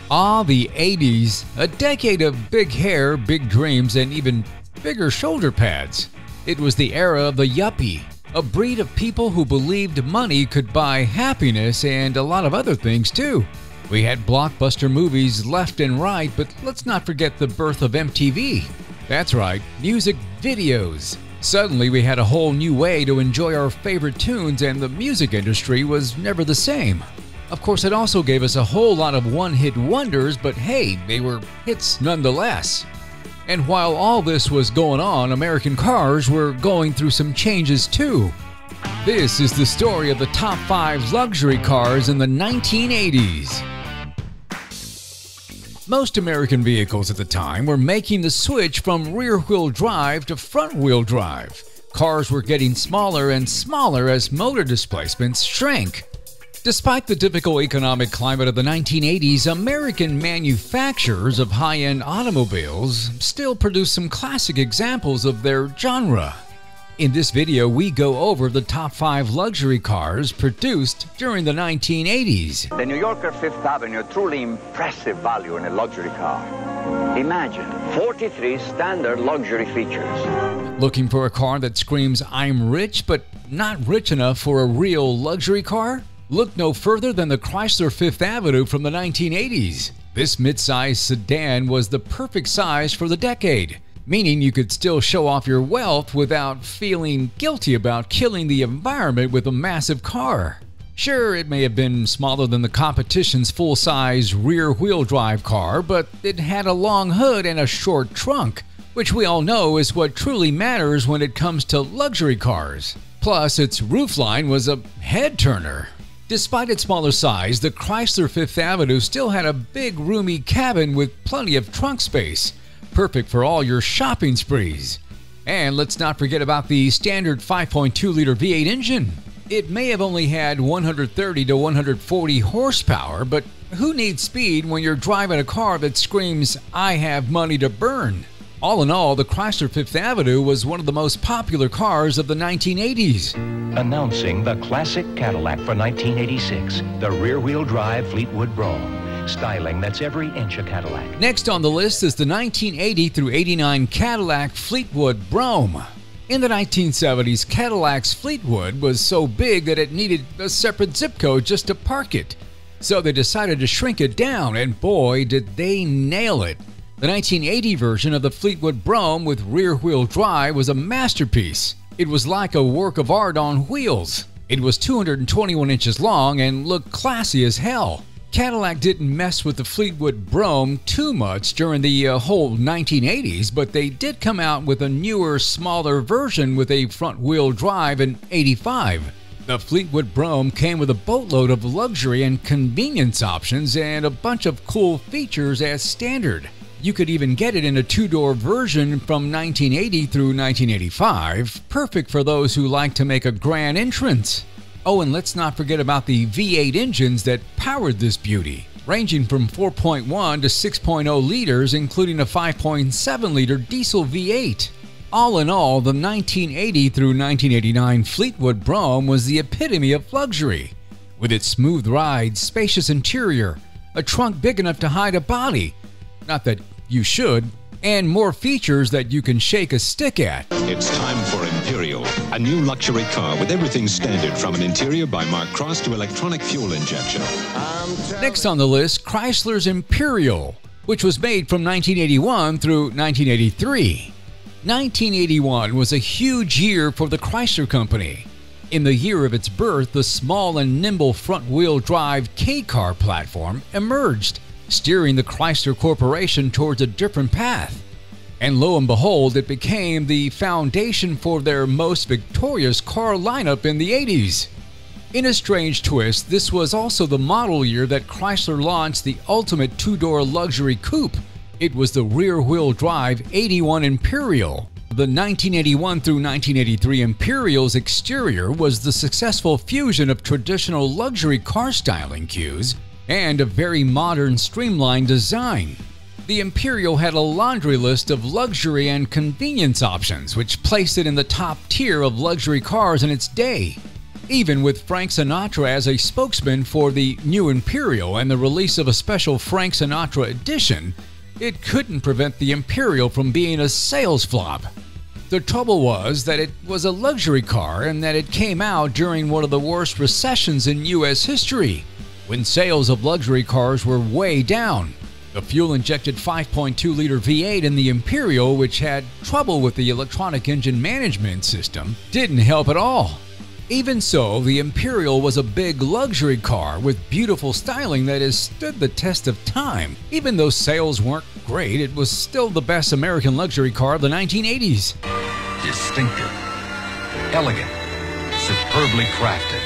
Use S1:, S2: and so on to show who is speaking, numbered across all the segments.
S1: Ah, the 80s, a decade of big hair, big dreams, and even bigger shoulder pads. It was the era of the yuppie, a breed of people who believed money could buy happiness and a lot of other things too. We had blockbuster movies left and right, but let's not forget the birth of MTV. That's right, music videos. Suddenly we had a whole new way to enjoy our favorite tunes, and the music industry was never the same. Of course, it also gave us a whole lot of one-hit wonders, but hey, they were hits nonetheless. And while all this was going on, American cars were going through some changes too. This is the story of the top 5 luxury cars in the 1980s. Most American vehicles at the time were making the switch from rear-wheel drive to front-wheel drive. Cars were getting smaller and smaller as motor displacements shrank. Despite the difficult economic climate of the 1980s, American manufacturers of high-end automobiles still produce some classic examples of their genre. In this video, we go over the top 5 luxury cars produced during the 1980s.
S2: The New Yorker Fifth Avenue, truly impressive value in a luxury car. Imagine 43 standard luxury features.
S1: Looking for a car that screams, "I'm rich," but not rich enough for a real luxury car? Look no further than the Chrysler Fifth Avenue from the 1980s. This mid-size sedan was the perfect size for the decade, meaning you could still show off your wealth without feeling guilty about killing the environment with a massive car. Sure, it may have been smaller than the competition's full-size rear-wheel drive car, but it had a long hood and a short trunk, which we all know is what truly matters when it comes to luxury cars. Plus, its roofline was a head-turner. Despite its smaller size, the Chrysler Fifth Avenue still had a big roomy cabin with plenty of trunk space, perfect for all your shopping sprees. And let's not forget about the standard 5.2-liter V8 engine. It may have only had 130 to 140 horsepower, but who needs speed when you're driving a car that screams, "I have money to burn"? All in all, the Chrysler Fifth Avenue was one of the most popular cars of the 1980s.
S3: Announcing the classic Cadillac for 1986, the rear-wheel drive Fleetwood Brougham. Styling that's every inch a Cadillac.
S1: Next on the list is the 1980 through 89 Cadillac Fleetwood Brougham. In the 1970s, Cadillac's Fleetwood was so big that it needed a separate zip code just to park it. So they decided to shrink it down, and boy, did they nail it. The 1980 version of the Fleetwood Brougham with rear-wheel drive was a masterpiece. It was like a work of art on wheels. It was 221 inches long and looked classy as hell. Cadillac didn't mess with the Fleetwood Brougham too much during the whole 1980s, but they did come out with a newer, smaller version with a front-wheel drive in '85. The Fleetwood Brougham came with a boatload of luxury and convenience options and a bunch of cool features as standard. You could even get it in a 2-door version from 1980 through 1985, perfect for those who like to make a grand entrance. Oh, and let's not forget about the V8 engines that powered this beauty, ranging from 4.1 to 6.0 liters, including a 5.7-liter diesel V8. All in all, the 1980 through 1989 Fleetwood Brougham was the epitome of luxury. With its smooth ride, spacious interior, a trunk big enough to hide a body, not that you should, and more features that you can shake a stick at.
S4: It's time for Imperial, a new luxury car with everything standard from an interior by Mark Cross to electronic fuel injection.
S1: Next on the list, Chrysler's Imperial, which was made from 1981 through 1983. 1981 was a huge year for the Chrysler Company. In the year of its birth, the small and nimble front-wheel drive K-car platform emerged, steering the Chrysler Corporation towards a different path. And lo and behold, it became the foundation for their most victorious car lineup in the 80s. In a strange twist, this was also the model year that Chrysler launched the ultimate 2-door luxury coupe. It was the rear-wheel drive 81 Imperial. The 1981 through 1983 Imperial's exterior was the successful fusion of traditional luxury car styling cues and a very modern, streamlined design. The Imperial had a laundry list of luxury and convenience options, which placed it in the top tier of luxury cars in its day. Even with Frank Sinatra as a spokesman for the new Imperial and the release of a special Frank Sinatra edition, it couldn't prevent the Imperial from being a sales flop. The trouble was that it was a luxury car and that it came out during one of the worst recessions in U.S. history, when sales of luxury cars were way down. The fuel-injected 5.2-liter V8 in the Imperial, which had trouble with the electronic engine management system, didn't help at all. Even so, the Imperial was a big luxury car with beautiful styling that has stood the test of time. Even though sales weren't great, it was still the best American luxury car of the 1980s.
S5: Distinctive, elegant, superbly crafted.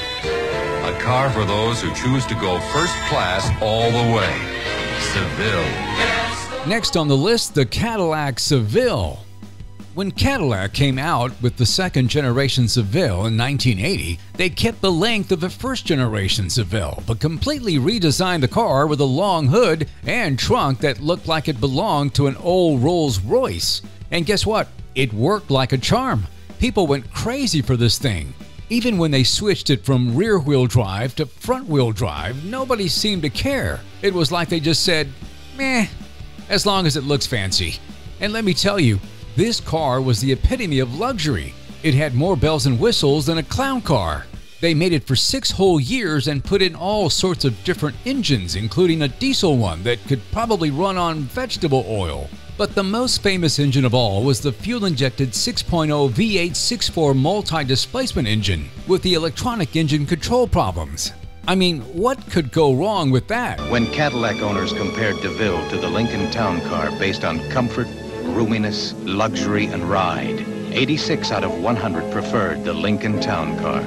S5: A car for those who choose to go first class all the way. Seville.
S1: Next on the list, the Cadillac Seville. When Cadillac came out with the second-generation Seville in 1980, they kept the length of the first-generation Seville, but completely redesigned the car with a long hood and trunk that looked like it belonged to an old Rolls-Royce. And guess what? It worked like a charm. People went crazy for this thing. Even when they switched it from rear-wheel drive to front-wheel drive, nobody seemed to care. It was like they just said, meh, as long as it looks fancy. And let me tell you, this car was the epitome of luxury. It had more bells and whistles than a clown car. They made it for 6 whole years and put in all sorts of different engines, including a diesel one that could probably run on vegetable oil. But the most famous engine of all was the fuel-injected 6.0 V8 6.4 multi-displacement engine with the electronic engine control problems. I mean, what could go wrong with that?
S5: When Cadillac owners compared DeVille to the Lincoln Town Car based on comfort, roominess, luxury, and ride, 86 out of 100 preferred the Lincoln Town Car.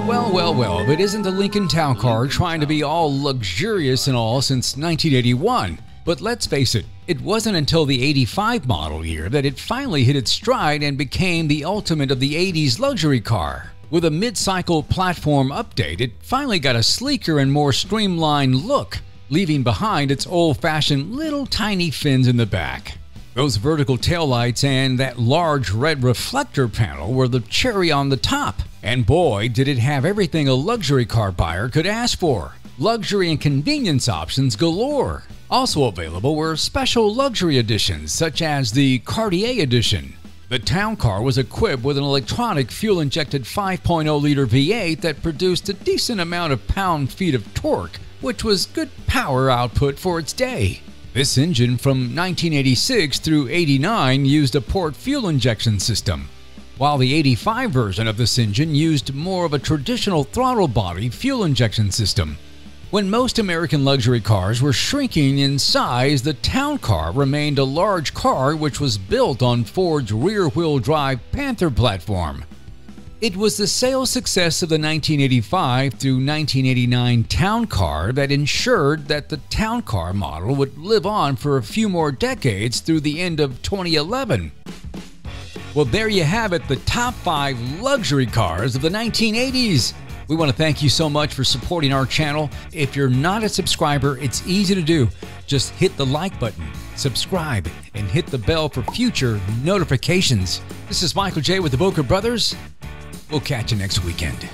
S1: Well, but isn't the Lincoln Town Car trying to be all luxurious and all since 1981? But let's face it, it wasn't until the 85 model year that it finally hit its stride and became the ultimate of the 80s luxury car. With a mid-cycle platform update, it finally got a sleeker and more streamlined look, leaving behind its old-fashioned little tiny fins in the back. Those vertical taillights and that large red reflector panel were the cherry on the top. And boy, did it have everything a luxury car buyer could ask for. Luxury and convenience options galore. Also available were special luxury editions such as the Cartier edition. The Town Car was equipped with an electronic fuel-injected 5.0-liter V8 that produced a decent amount of pound-feet of torque, which was good power output for its day. This engine from 1986 through 89 used a port fuel injection system, while the 85 version of this engine used more of a traditional throttle body fuel injection system. When most American luxury cars were shrinking in size, the Town Car remained a large car which was built on Ford's rear-wheel drive Panther platform. It was the sales success of the 1985 through 1989 Town Car that ensured that the Town Car model would live on for a few more decades through the end of 2011. Well, there you have it, the top 5 luxury cars of the 1980s. We want to thank you so much for supporting our channel. If you're not a subscriber, it's easy to do. Just hit the like button, subscribe, and hit the bell for future notifications. This is Michael J. with the Boker Brothers. We'll catch you next weekend.